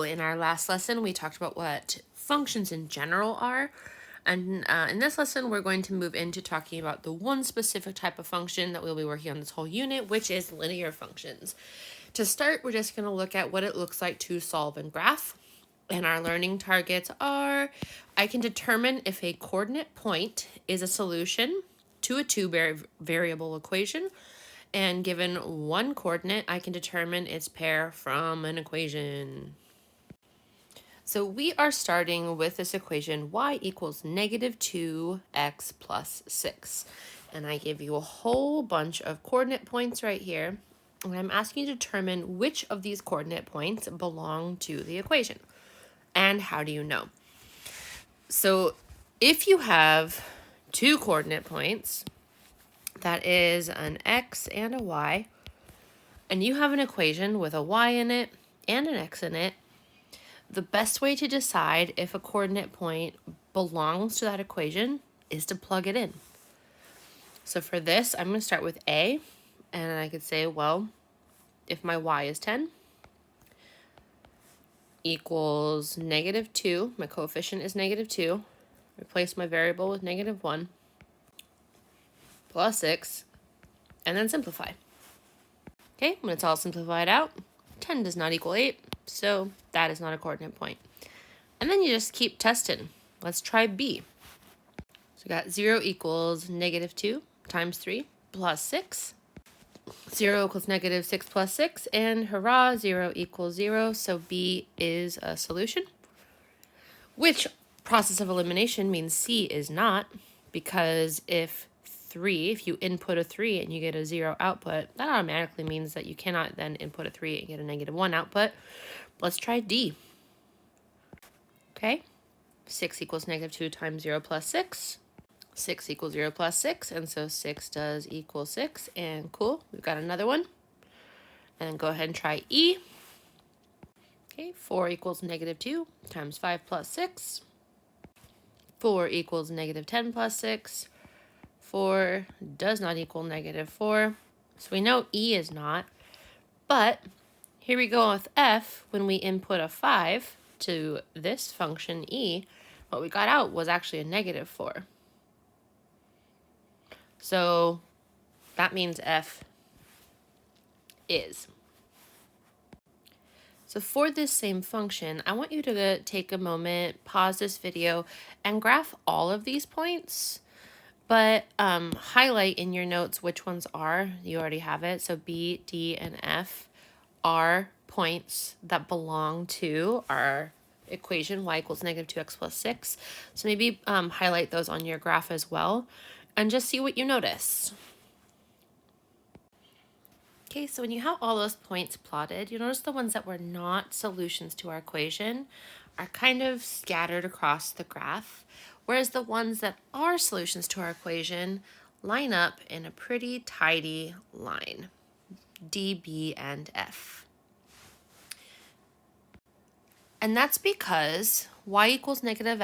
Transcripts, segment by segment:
So in our last lesson, we talked about what functions in general are. And in this lesson, we're going to move into talking about the one specific type of function that we'll be working on this whole unit, which is linear functions. To start, we're just going to look at what it looks like to solve and graph. And our learning targets are, I can determine if a coordinate point is a solution to a two-variable equation. And given one coordinate, I can determine its pair from an equation. So we are starting with this equation, y equals negative 2x plus 6. And I give you a whole bunch of coordinate points right here. And I'm asking you to determine which of these coordinate points belong to the equation. And how do you know? So if you have two coordinate points, that is an x and a y, and you have an equation with a y in it and an x in it, the best way to decide if a coordinate point belongs to that equation is to plug it in. So for this, I'm going to start with A, and I could say, well, if my y is 10, equals negative 2, my coefficient is negative 2, replace my variable with negative 1, plus 6, and then simplify. Okay, when it's all simplified out, 10 does not equal 8, so that is not a coordinate point. And then you just keep testing. Let's try B. So we got 0 equals negative 2 times 3 plus 6. 0 equals negative 6 plus 6, and hurrah, 0 equals 0, so B is a solution. Which process of elimination means C is not, because if you input a 3 and you get a 0 output, that automatically means that you cannot then input a 3 and get a negative 1 output. Let's try D. Okay, 6 equals negative 2 times 0 plus 6. 6 equals 0 plus 6, and so 6 does equal 6, and cool, we've got another one. And then go ahead and try E. Okay, 4 equals negative 2 times 5 plus 6. 4 equals negative 10 plus 6. 4 does not equal negative 4. So we know E is not. But here we go with F. When we input a 5 to this function E, what we got out was actually a negative 4. So that means F is. So for this same function, I want you to take a moment, pause this video, and graph all of these points, but highlight in your notes which ones are. You already have it. So B, D, and F are points that belong to our equation, y equals negative 2x plus 6. So maybe highlight those on your graph as well, and just see what you notice. Okay, so when you have all those points plotted, you notice the ones that were not solutions to our equation are kind of scattered across the graph, whereas the ones that are solutions to our equation line up in a pretty tidy line, D, B, and F. And that's because y equals negative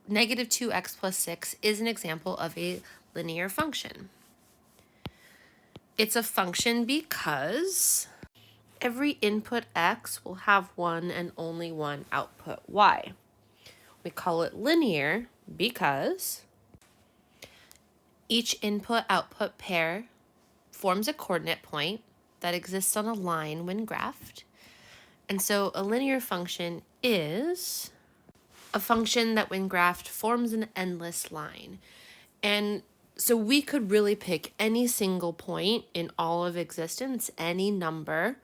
2x plus 6 is an example of a linear function. It's a function because every input x will have one and only one output y. We call it linear because each input-output pair forms a coordinate point that exists on a line when graphed. And so a linear function is a function that when graphed forms an endless line. And so we could really pick any single point in all of existence, any number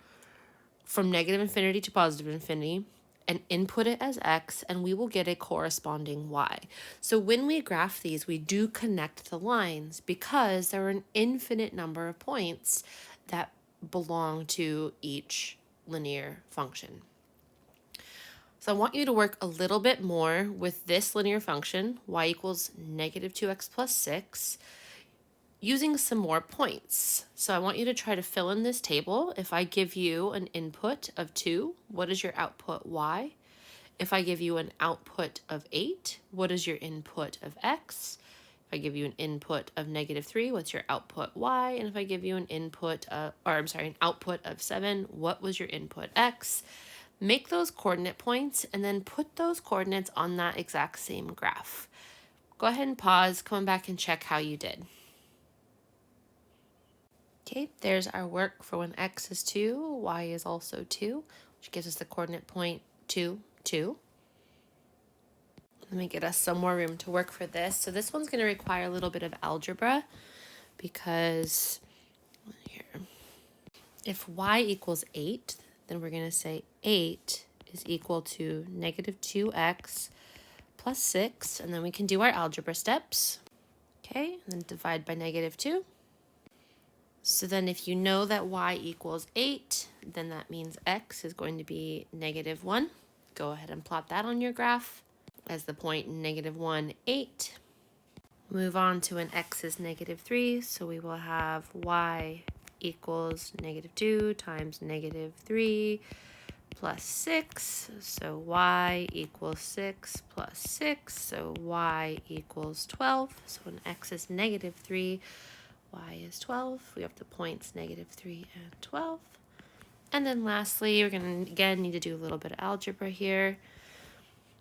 from negative infinity to positive infinity, and input it as x, and we will get a corresponding y. So when we graph these, we do connect the lines because there are an infinite number of points that belong to each linear function. So I want you to work a little bit more with this linear function, y equals negative 2x plus 6, using some more points. So I want you to try to fill in this table. If I give you an input of 2, what is your output y? If I give you an output of 8, what is your input of x? If I give you an input of negative 3, what's your output y? And if I give you an output of 7, what was your input x? make those coordinate points, and then put those coordinates on that exact same graph. Go ahead and pause, come back and check how you did. Okay, there's our work for when x is 2, y is also 2, which gives us the coordinate point 2, 2. Let me get us some more room to work for this. So this one's going to require a little bit of algebra because here, if y equals 8, then we're going to say 8 is equal to negative 2x plus 6, and then we can do our algebra steps. Okay, and then divide by negative 2. So then if you know that y equals 8, then that means x is going to be negative 1. Go ahead and plot that on your graph as the point negative 1, 8. Move on to when x is negative 3, so we will have y equals negative 2 times negative 3 plus 6, so y equals 6 plus 6, so y equals 12. So when x is negative 3, y is 12. We have the points negative 3 and 12. And then lastly, we're going to, again, need to do a little bit of algebra here.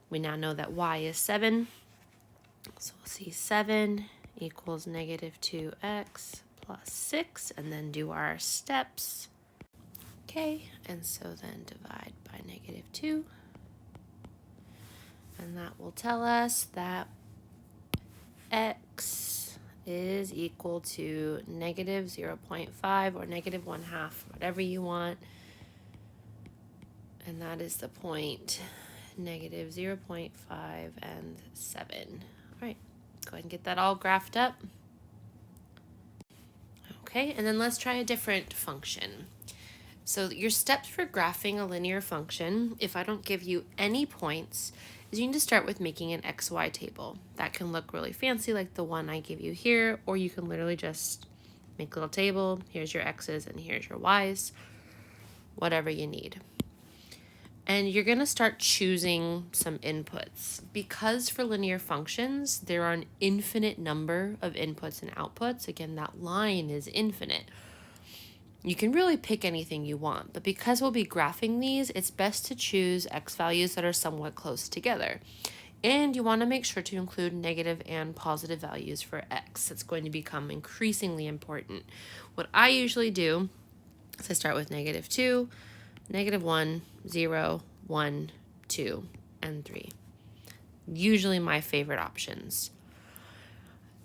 We now know that y is 7. So we'll see 7 equals negative 2x plus 6, and then do our steps. Okay, and so then divide by negative 2. And that will tell us that x is equal to negative 0.5 or negative 1/2, whatever you want. And that is the point negative 0.5 and 7. All right, go ahead and get that all graphed up. Okay, and then let's try a different function. So your steps for graphing a linear function, if I don't give you any points, is you need to start with making an XY table. That can look really fancy like the one I give you here, or you can literally just make a little table. Here's your X's and here's your Y's, whatever you need. And you're going to start choosing some inputs. Because for linear functions, there are an infinite number of inputs and outputs. Again, that line is infinite. You can really pick anything you want, but because we'll be graphing these, it's best to choose x values that are somewhat close together. And you want to make sure to include negative and positive values for x. It's going to become increasingly important. What I usually do is I start with negative 2, negative 1, 0, 1, 2, and 3. Usually my favorite options.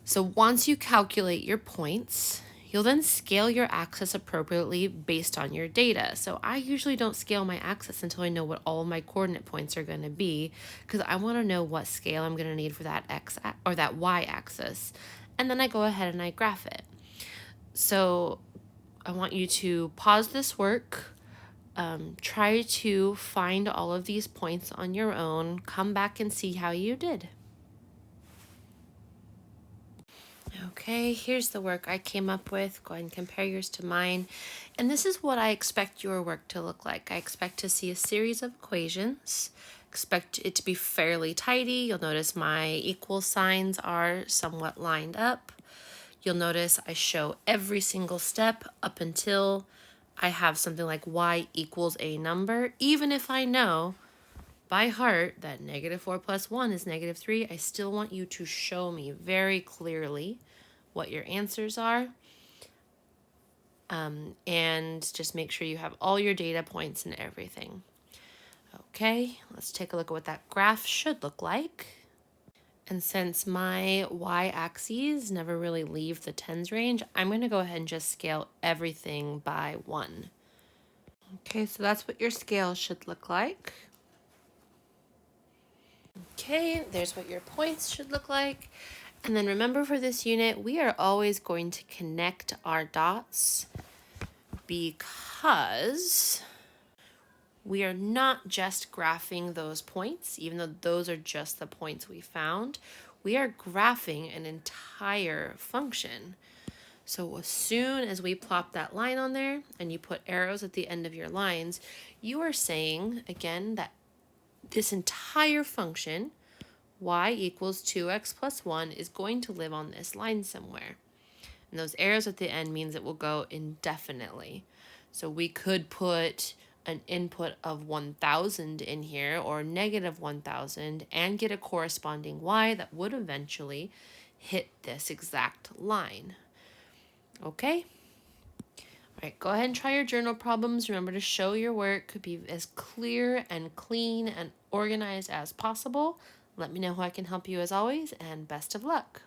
So once you calculate your points, you'll then scale your axis appropriately based on your data. So I usually don't scale my axis until I know what all of my coordinate points are going to be, because I want to know what scale I'm going to need for that x or that y axis. And then I go ahead and I graph it. So I want you to pause this work, try to find all of these points on your own, come back and see how you did. Okay, here's the work I came up with. Go ahead and compare yours to mine. And this is what I expect your work to look like. I expect to see a series of equations. Expect it to be fairly tidy. You'll notice my equal signs are somewhat lined up. You'll notice I show every single step up until I have something like y equals a number. Even if I know by heart that negative 4 plus 1 is negative 3, I still want you to show me very clearly what your answers are. And just make sure you have all your data points and everything. Okay, let's take a look at what that graph should look like. And since my y-axes never really leave the tens range, I'm going to go ahead and just scale everything by 1. Okay, so that's what your scale should look like. Okay, there's what your points should look like. And then remember, for this unit, we are always going to connect our dots because we are not just graphing those points, even though those are just the points we found. We are graphing an entire function. So as soon as we plop that line on there and you put arrows at the end of your lines, you are saying, again, that this entire function, y equals 2x plus 1, is going to live on this line somewhere. And those arrows at the end means it will go indefinitely. So we could put an input of 1000 in here, or negative 1000, and get a corresponding y that would eventually hit this exact line. Okay? All right, go ahead and try your journal problems. Remember to show your work. Be as clear and clean and organized as possible. Let me know how I can help you as always, and best of luck.